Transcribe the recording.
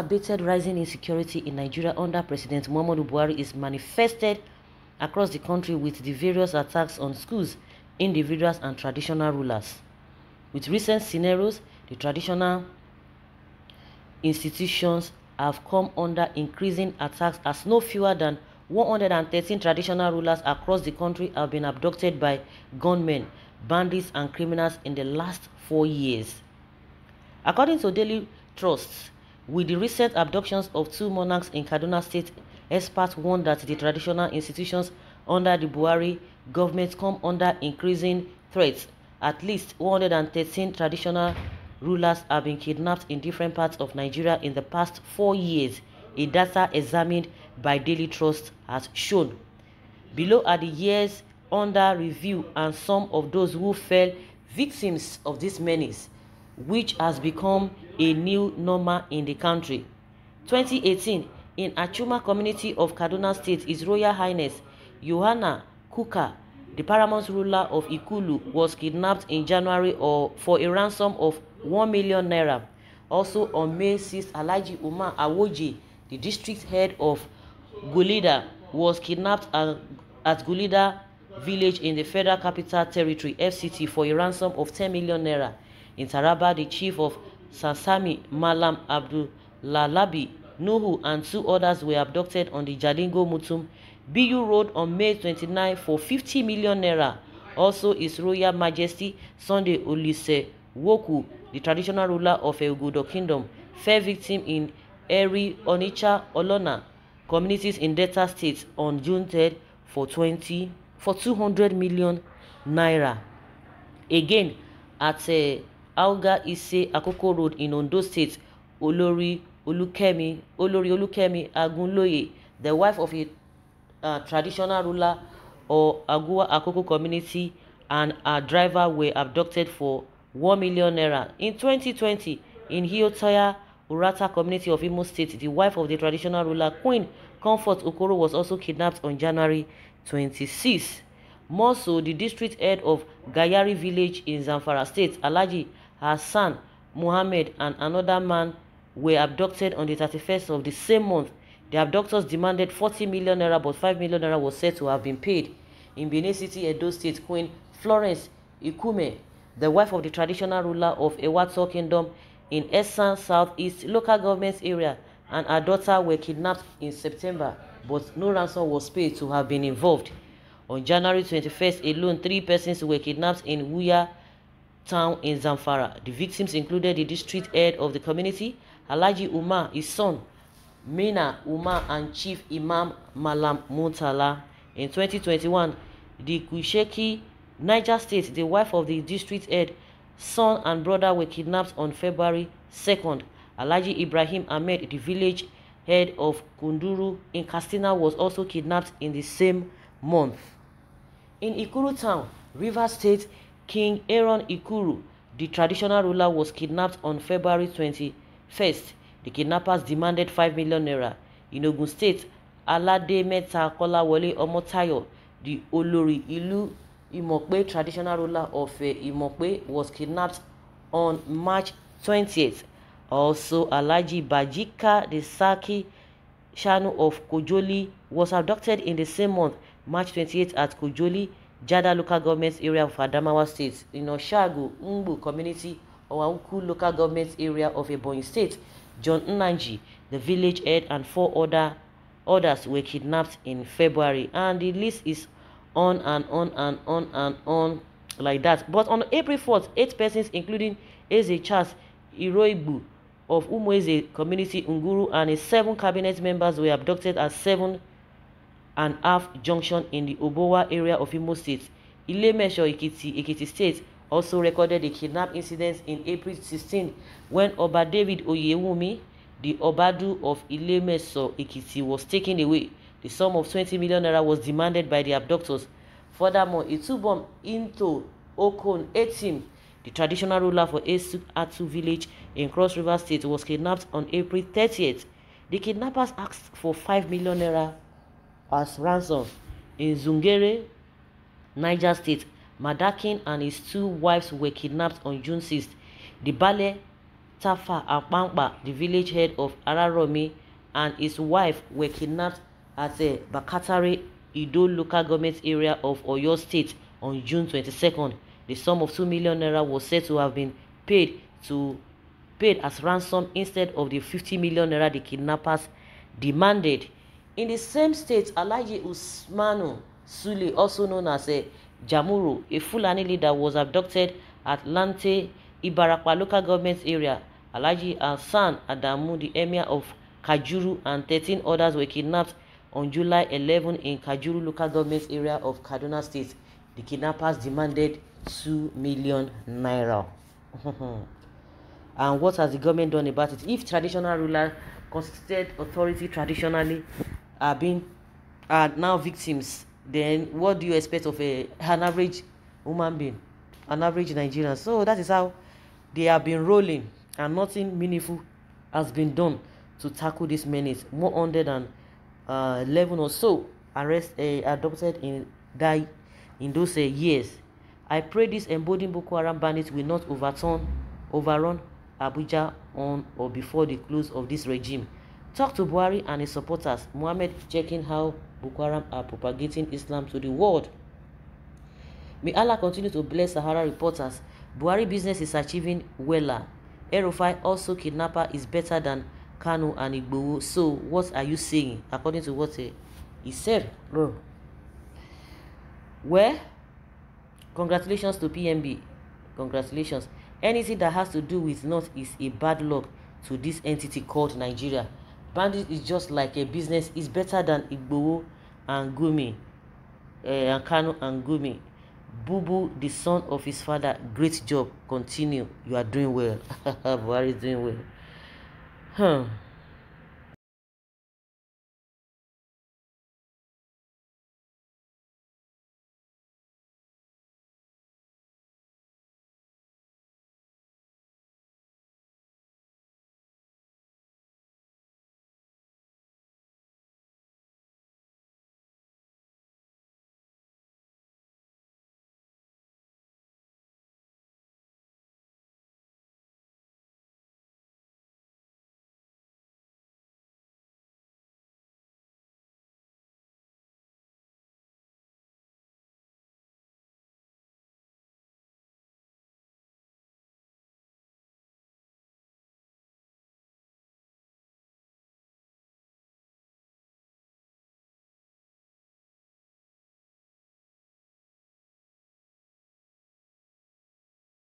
unabated rising insecurity in Nigeria under President Muhammadu Buhari is manifested across the country with the various attacks on schools, individuals, and traditional rulers. With recent scenarios, the traditional institutions have come under increasing attacks as no fewer than 113 traditional rulers across the country have been abducted by gunmen, bandits, and criminals in the last 4 years. According to Daily Trust, with the recent abductions of 2 monarchs in Kaduna State, experts warn that the traditional institutions under the Buhari government come under increasing threats. At least 113 traditional rulers have been kidnapped in different parts of Nigeria in the past 4 years, a data examined by Daily Trust has shown. Below are the years under review and some of those who fell victims of this menace, which has become a new normal in the country. 2018, in Achuma community of Kaduna State, His Royal Highness Yohana Kuka, the paramount ruler of Ikulu, was kidnapped in January for a ransom of 1 million naira. Also on May 6, Alhaji Umar Awoji, the district head of Gulida, was kidnapped at Gulida village in the Federal Capital Territory, FCT, for a ransom of 10 million naira. In Taraba, the chief of Sansami, Malam Abdullalabi Nuhu, and 2 others were abducted on the Jalingo Mutum BU Road on May 29 for 50 million naira. Also, His Royal Majesty Sunday Olise Woku, the traditional ruler of Ķ11 Kingdom, fell victim in Eri, Onitsha, Olona communities in Delta State on June 3rd for 200 million naira. Again, at Auga Ise Akoko Road in Ondo State, Olori Olukemi Agunloye, the wife of a traditional ruler or Agua Akoko community, and her driver were abducted for 1 million naira. In 2020, in Hiotaya Urata community of Imo State, the wife of the traditional ruler, Queen Comfort Okoro, was also kidnapped on January 26. More so, the district head of Gayari village in Zamfara State, Alhaji Hassan Muhammad, and another man were abducted on the 31st of the same month. The abductors demanded 40 million naira, but 5 million naira was said to have been paid. In Benin City, Edo State, Queen Florence Ikume, the wife of the traditional ruler of Ķ11 Kingdom in Esan Southeast local government area, and her daughter were kidnapped in September, but no ransom was paid to have been involved. On January 21st alone, 3 persons were kidnapped in Wuya town in Zamfara. The victims included the district head of the community, Alhaji Umar, his son, Mina Umar, and Chief Imam Malam Muntala. In 2021, the Kusheki, Niger State, the wife of the district head, son and brother were kidnapped on February 2nd. Alhaji Ibrahim Ahmed, the village head of Kunduru in Katsina, was also kidnapped in the same month. In Ikuru town, Rivers State, King Aaron Ikuru, the traditional ruler, was kidnapped on February 21st. The kidnappers demanded 5 million naira. In Ogun State, Alade Meta Kolawole Omotayo, the Olori Ilu Imokpe traditional ruler of Imokpe, was kidnapped on March 20th. Also, Alhaji Bajika the Saki Shanu of Kojoli was abducted in the same month, March 28th, at Kojoli, Jada local government area of Adamawa State. In Oshago, Ngbu community, Owahuku local government area of Ebonyi State, John Nnanji, the village head, and 4 others were kidnapped in February. And the list is on and on and on and on like that. But on April 4th, 8 persons, including Eze Charles Iroibu of Umueze community, Nguru, and his 7 cabinet members were abducted at 7 and half junction in the Obowa area of Imo State. Ilemesho Ekiti State also recorded a kidnap incident in April 16 when Oba David Oyewumi, the Obadu of Ilemesho Ekiti, was taken away. The sum of 20 million naira was demanded by the abductors. Furthermore, Itubom into Okon Etim, the traditional ruler for Atu village in Cross River State, was kidnapped on April 30th. The kidnappers asked for 5 million naira as ransom. In Zungere, Niger State, Madakin and his 2 wives were kidnapped on June 6th. The Bale Tafa Apangba, the village head of Araromi, and his wife were kidnapped at a Bakatare Ido local government area of Oyo State on June 22nd. The sum of 2 million naira was said to have been paid as ransom instead of the 50 million naira the kidnappers demanded. In the same state, Alhaji Usmanu Sule, also known as Jamuru, a Fulani leader, was abducted at Lante Ibarapa local government area. Alhaji Hassan Adamu, the emir of Kajuru, and 13 others were kidnapped on July 11 in Kajuru local government area of Kaduna State. The kidnappers demanded 2 million naira. And what has the government done about it? If traditional rulers constituted authority traditionally are now victims, then what do you expect of an average human being, an average Nigerian? So that is how they have been rolling, and nothing meaningful has been done to tackle this menace. 111 or so arrests adopted in those years. I pray this emboldened Boko Haram bandits will not overrun Abuja on or before the close of this regime. Talk to Buhari and his supporters. Mohammed checking how Boko Haram are propagating Islam to the world. May Allah continue to bless Sahara reporters. Buhari business is achieving weller. El-Rufai also kidnapper is better than Kanu and Igboho. So what are you saying? According to what he said, bro. Well, congratulations to PMB. Congratulations. Anything that has to do with North is a bad luck to this entity called Nigeria. Bandit is just like a business. It's better than Igboho and Gumi, and Kanu and Gumi. Bubu, the son of his father, great job. Continue. You are doing well. Buhari is doing well.